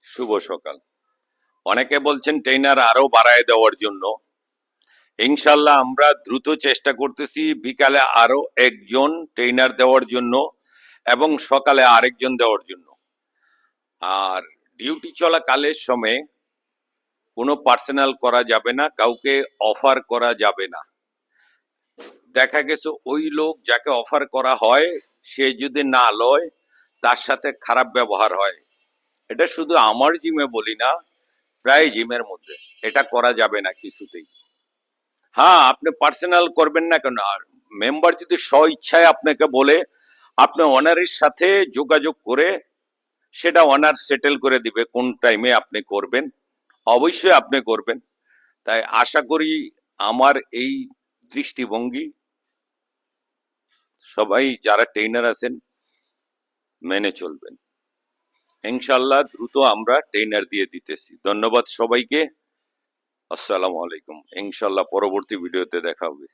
শুভ সকাল। অনেকে বলছেন ট্রেনার আরো বাড়ায় দেওয়ার জন্য। ইনশাল্লাহ আমরা দ্রুত চেষ্টা করতেছি বিকালে আরো একজন ট্রেনার দেওয়ার জন্য এবং সকালে আরেকজন দেওয়ার জন্য। আর ডিউটি চলাকালের সময় কোনো পার্সোনাল করা যাবে না, কাউকে অফার করা যাবে না। দেখা গেছে ওই লোক যাকে অফার করা হয় সে যদি না লয়, তার সাথে খারাপ ব্যবহার হয়। এটা শুধু আমার জিমে বলি না, প্রায় জিমের মধ্যে এটা করা যাবে না কিছুতেই। হ্যাঁ, আপনি পার্সোনাল করবেন না কেন? আর মেম্বার যদি স্ব ইচ্ছায় আপনাকে বলে, আপনি ওনারের সাথে যোগাযোগ করে সেটা ওনার সেটেল করে দিবে কোন টাইমে আপনি করবেন। অবশ্যই আপনি করবেন। তাই আশা করি আমার এই দৃষ্টিভঙ্গি সবাই যারা ট্রেনার আছেন মেনে চলবেন। ইনশাল্লাহ দ্রুত আমরা ট্রেনার দিয়ে দিতেছি। ধন্যবাদ সবাইকে। আসসালামু আলাইকুম। ইনশাল্লাহ পরবর্তী ভিডিওতে দেখা হবে।